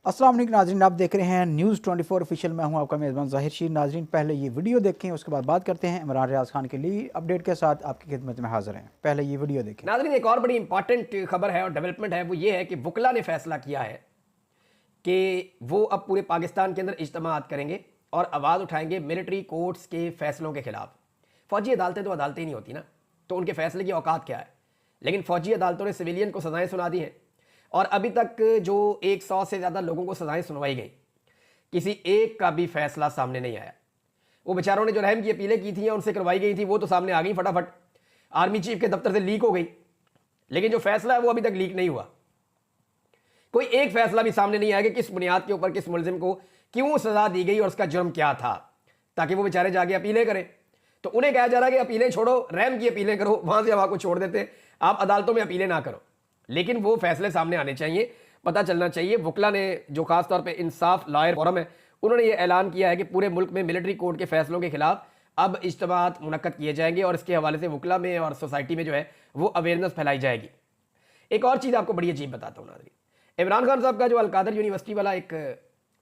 अस्सलाम वालेकुम नाजरीन, आप देख रहे हैं न्यूज़ 24 ऑफिशियल। मैं हूं आपका मेज़बान ज़ाहिर शीर। नाजरीन, पहले ये वीडियो देखें, उसके बाद बात करते हैं। इमरान रियाज खान के लिए अपडेट के साथ आपकी खिदमत में हाजिर हैं। पहले ये वीडियो देखें। नाज़रीन, एक और बड़ी इंपॉर्टेंट खबर है और डेवलपमेंट है, वो ये है कि वकला ने फैसला किया है कि वो अब पूरे पाकिस्तान के अंदर इज्तिमात करेंगे और आवाज़ उठाएंगे मिलिट्री कोर्ट्स के फैसलों के खिलाफ। फ़ौजी अदालतें तो अदालतें ही नहीं होती ना, तो उनके फैसले की औकात क्या है। लेकिन फ़ौजी अदालतों ने सिविलियन को सज़ाएँ सुना दी हैं और अभी तक जो 100 से ज़्यादा लोगों को सज़ाएँ सुनवाई गई, किसी एक का भी फैसला सामने नहीं आया। वो बेचारों ने जो रहम की अपीलें की थी या उनसे करवाई गई थी वो तो सामने आ गई फटाफट, आर्मी चीफ के दफ्तर से लीक हो गई, लेकिन जो फैसला है वो अभी तक लीक नहीं हुआ। कोई एक फैसला भी सामने नहीं आया कि किस बुनियाद के ऊपर किस मुलजिम को क्यों सजा दी गई और उसका जुर्म क्या था, ताकि वो बेचारे जाके अपीलें करें। तो उन्हें कहा जा रहा है कि अपीलें छोड़ो, रहम की अपीलें करो, वहां से हम आपको छोड़ देते, आप अदालतों में अपीलें ना करो। लेकिन वो फैसले सामने आने चाहिए, पता चलना चाहिए। वकला ने, जो खासतौर पर इंसाफ लॉयर फोरम है, उन्होंने ये ऐलान किया है कि पूरे मुल्क में मिलिट्री कोर्ट के फैसलों के खिलाफ अब इज्तिमात मुनक्कद किए जाएंगे और इसके हवाले से वकला में और सोसाइटी में जो है वो अवेयरनेस फैलाई जाएगी। एक और चीज़ आपको बड़ी अजीब बताता हूँ नाज़रीन, इमरान खान साहब का जो अलकादर यूनिवर्सिटी वाला एक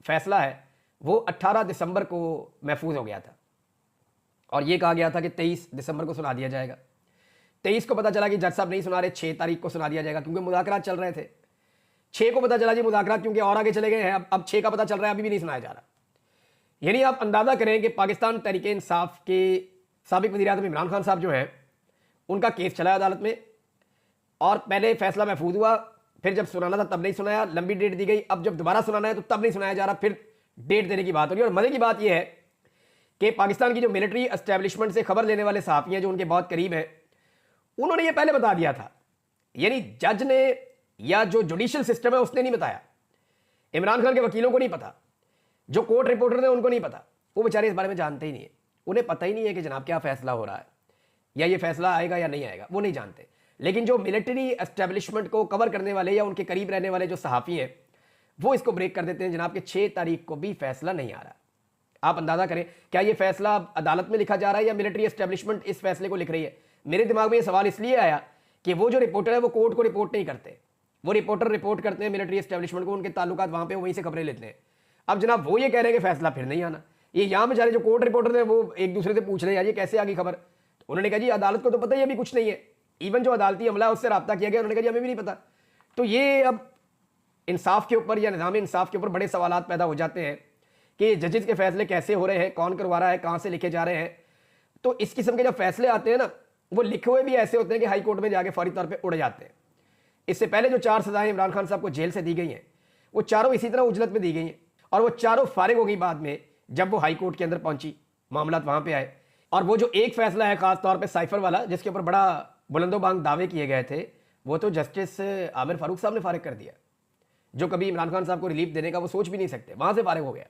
फैसला है वो 18 दिसंबर को महफूज हो गया था और ये कहा गया था कि 23 दिसंबर को सुना दिया जाएगा। 23 को पता चला कि जज साहब नहीं सुना रहे, 6 तारीख को सुना दिया जाएगा, क्योंकि मुज़ाकरात चल रहे थे। 6 को पता चला जी मुज़ाकरात क्योंकि और आगे चले गए हैं, अब 6 का पता चल रहा है, अभी भी नहीं सुनाया जा रहा। यानी आप अंदाज़ा करें कि पाकिस्तान तहरीके इंसाफ के साबिक वज़ीर-ए-आज़म इमरान खान साहब जो हैं, उनका केस चला अदालत में और पहले फैसला महफूज हुआ, फिर जब सुनाना था तब नहीं सुनाया, लंबी डेट दी गई, अब जब दोबारा सुनाना है तो तब नहीं सुनाया जा रहा, फिर डेट देने की बात हो रही है। और मजे की बात यह है कि पाकिस्तान की जो मिलिट्री एस्टेब्लिशमेंट से खबर लेने वाले सहाफ़ी हैं जो उनके बहुत करीब हैं, उन्होंने ये पहले बता दिया था। यानी जज ने या जो जुडिशियल सिस्टम है उसने नहीं बताया, इमरान खान के वकीलों को नहीं पता, जो कोर्ट रिपोर्टर थे उनको नहीं पता, वो बेचारे इस बारे में जानते ही नहीं है। उन्हें पता ही नहीं है कि जनाब क्या फैसला हो रहा है या ये फैसला आएगा या नहीं आएगा, वो नहीं जानते। लेकिन जो मिलिट्री एस्टेब्लिशमेंट को कवर करने वाले या उनके करीब रहने वाले जो सहाफ़ी हैं, वो इसको ब्रेक कर देते हैं जनाब कि 6 तारीख को भी फैसला नहीं आ रहा। आप अंदाज़ा करें, क्या ये फैसला अदालत में लिखा जा रहा है या मिलिट्री एस्टेब्लिशमेंट इस फैसले को लिख रही है। मेरे दिमाग में ये सवाल इसलिए आया कि वो जो रिपोर्टर है वो कोर्ट को रिपोर्ट नहीं करते, वो रिपोर्टर रिपोर्ट करते हैं मिलिट्री एस्टेब्लिशमेंट को, उनके ताल्लुकात वहाँ पे वहीं से खबरें लेते हैं। अब जनाब वो ये कह रहे हैं कि फैसला फिर नहीं आना, ये यहाँ बेचारे जो कोर्ट रिपोर्टर थे वो एक दूसरे से पूछ रहे हैं यार ये कैसे आ गई खबर। तो उन्होंने कहा जी अदालत को तो पता ही अभी कुछ नहीं है, इवन जो अदालती अमला है उससे रब्ता किया गया, उन्होंने कहा जी हमें भी नहीं पता। तो ये अब इंसाफ के ऊपर या निज़ाम इंसाफ के ऊपर बड़े सवालात पैदा हो जाते हैं कि जजेस के फैसले कैसे हो रहे हैं, कौन करवा रहा है, कहाँ से लिखे जा रहे हैं। तो इस किस्म के जब फैसले आते हैं ना, वो लिखे हुए भी ऐसे होते हैं कि हाई कोर्ट में जाके फौरी तौर पर उड़ जाते हैं। इससे पहले जो 4 सजाएं इमरान खान साहब को जेल से दी गई हैं, वो चारों इसी तरह उजलत में दी गई हैं और वो चारों फारिग हो गई बाद में जब वो हाई कोर्ट के अंदर पहुंची, मामला वहां पे आए। और वो जो एक फैसला है खास तौर पे साइफर वाला, जिसके ऊपर बड़ा बुलंदोबांग दावे किए गए थे, वो तो जस्टिस आमिर फारूक साहब ने फारिग कर दिया, जो कभी इमरान खान साहब को रिलीफ देने का वो सोच भी नहीं सकते, वहां से फारिग हो गया।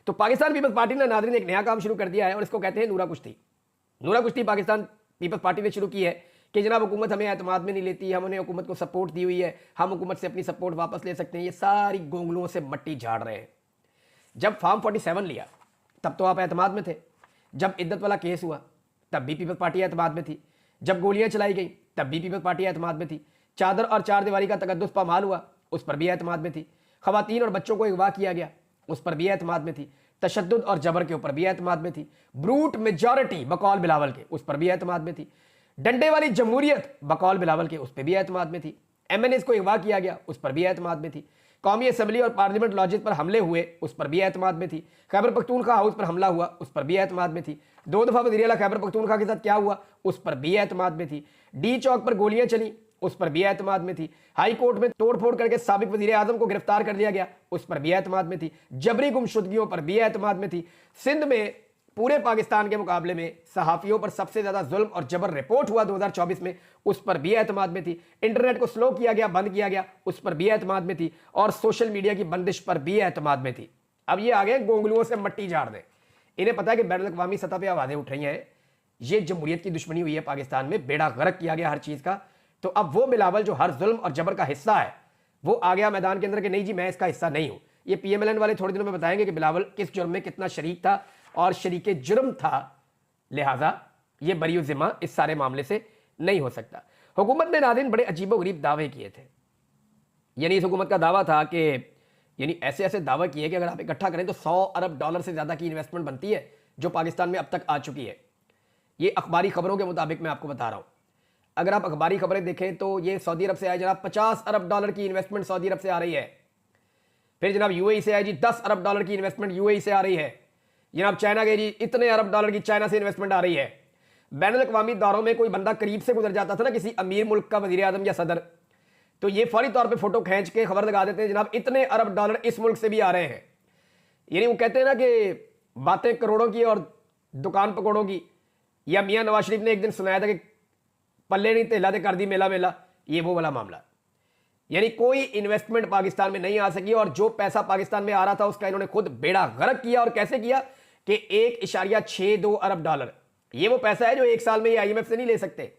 तो पाकिस्तान पीपल्स पार्टी ने नाज़रीन एक नया काम शुरू कर दिया है और इसको कहते हैं नूरा कुश्ती। नूरा कुश्ती पाकिस्तान पीपल्स पार्टी ने शुरू की है कि जनाब हुकूमत हमें एतमाद में नहीं लेती, हम उन्हें हुकूमत को सपोर्ट दी हुई है, हम हुकूमत से अपनी सपोर्ट वापस ले सकते हैं। ये सारी गोंगलुओं से मट्टी झाड़ रहे हैं। जब फॉर्म 47 लिया तब तो आप एतमाद में थे, जब इद्दत वाला केस हुआ तब भी पीपल्स पार्टी एतमाद में थी, जब गोलियां चलाई गई तब भी पीपल्स पार्टी एतमाद में थी, चादर और चार दीवारी का तकद्दुस पामाल हुआ उस पर भी एतमाद में थी, खवातीन और बच्चों को अगवा किया गया उस पर भी एतमाद में थी, तशद्दुद और जबर के ऊपर भी एतमाद में थी, ब्रूट मेजॉरिटी बकौल बिलावल के उस पर भी एतमाद में थी, डंडे वाली जमहूरियत बकौल बिलावल के उस पर भी एतमाद में थी, एमएनएस को अगवा किया गया उस पर भी एतमाद में थी, कौमी असम्बली और पार्लियामेंट लॉजिस पर हमले हुए उस पर भी एतमाद में थी, खैबर पख्तूनख्वा हाउस पर हमला हुआ उस पर भी एतमाद में थी, 2 दफ़ा वज़ीर आला खैबर पख्तूनख्वा के साथ क्या हुआ उस पर भी एतमाद में थी, डी चौक पर गोलियां चली उस पर भी एतमाद में थी, हाई कोर्ट में तोड़फोड़ करके साबिक वज़ीर आज़म को गिरफ्तार कर लिया गया उस पर भी एतमाद में थी, जबरी गुमशुदगियों पर भी एतमाद में थी, सिंध में पूरे पाकिस्तान के मुकाबले में सहाफ़ियों पर सबसे ज़्यादा जुल्म और जबर रिपोर्ट हुआ 2024 में उस पर भी एतमाद में थी, इंटरनेट को स्लो किया गया, बंद किया गया उस पर भी एतमाद में थी, और सोशल मीडिया की बंदिश पर भी एतमाद में थी। अब ये आ गए गोंगलुओं से मट्टी झाड़ दें। इन्हें पता है कि बैनुल अक़वामी सतह पर आवाज़ें उठ रही हैं, ये जमहूरियत की दुश्मनी हुई है पाकिस्तान में, बेड़ा गर्क किया गया हर चीज़ का। तो अब वो बिलावल जो हर जुल्म और जबर का हिस्सा है वो आ गया मैदान के अंदर कि नहीं जी मैं इसका हिस्सा नहीं हूं। ये पीएमएलएन वाले थोड़े दिनों में बताएंगे कि बिलावल किस जुर्म में कितना शरीक था और शरीके जुर्म था, लिहाजा ये बरी ज़िम्मा इस सारे मामले से नहीं हो सकता। हुकूमत ने नाज़रीन बड़े अजीबोगरीब दावे किए थे। यानी इस हुकूमत का दावा था कि यानी ऐसे ऐसे दावा किए कि अगर आप इकट्ठा करें तो 100 अरब डॉलर से ज़्यादा की इन्वेस्टमेंट बनती है जो पाकिस्तान में अब तक आ चुकी है। ये अखबारी खबरों के मुताबिक मैं आपको बता रहा हूँ। अगर आप अखबारी खबरें देखें तो ये सऊदी अरब से आए जनाब 50 अरब डॉलर की इन्वेस्टमेंट सऊदी अरब से आ रही है। फिर जनाब यूएई से आए जी 10 अरब डॉलर की इन्वेस्टमेंट यूएई से आ रही है। जनाब चाइना गए जी इतने अरब डॉलर की चाइना से इन्वेस्टमेंट आ रही है। बैनुल-अक़वामी दौरों में कोई बंदा करीब से गुजर जाता था ना किसी अमीर मुल्क का वजीर आजम या सदर, तो ये फौरी तौर पे फोटो खींच के खबर लगा देते हैं जनाब इतने अरब डॉलर इस मुल्क से भी आ रहे हैं। यानी वो कहते हैं ना कि बातें करोड़ों की और दुकान पकौड़ों की, या मियां नवाज शरीफ ने एक दिन सुनाया था कि पल्ले नहीं तेला दे कर दी मेला मेला, ये वो वाला मामला। यानी कोई इन्वेस्टमेंट पाकिस्तान में नहीं आ सकी और जो पैसा पाकिस्तान में आ रहा था उसका इन्होंने खुद बेड़ा गर्क किया। और कैसे किया कि 1.62 अरब डॉलर, ये वो पैसा है जो एक साल में ये आईएमएफ से नहीं ले सकते।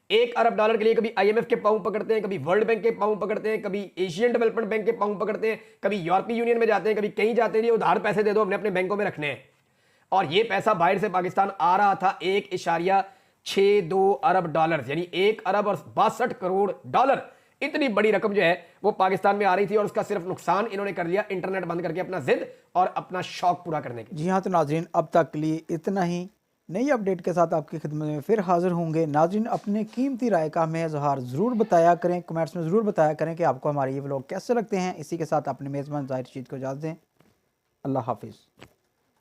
1 अरब डॉलर के लिए कभी आईएमएफ के पाँव पकड़ते हैं, कभी वर्ल्ड बैंक के पाँव पकड़ते हैं, कभी एशियन डेवलपमेंट बैंक के पाँव पकड़ते हैं, कभी यूरोपीय यूनियन में जाते हैं, कभी कहीं जाते हैं, उधार पैसे दे दो हमने अपने बैंकों में रखने हैं। और ये पैसा बाहर से पाकिस्तान आ रहा था 1.62 अरब डॉलर, यानी 1 अरब और 62 करोड़ डॉलर। इतनी बड़ी रकम जो है वो पाकिस्तान में आ रही थी और उसका सिर्फ नुकसान इन्होंने कर लिया इंटरनेट बंद करके अपना जिद और अपना शौक पूरा करने के। जी हाँ, तो नाजरीन अब तक के लिए इतना ही। नई अपडेट के साथ आपकी खिदमत में फिर हाजिर होंगे। नाजरीन अपने कीमती राय का हमें इजहार ज़रूर बताया करें, कमेंट्स में ज़रूर बताया करें कि आपको हमारे ये व्लॉग कैसे लगते हैं। इसी के साथ अपने मेज़बान ज़ाहिर रशीद को इजाज़त दें। अल्लाह हाफिज़।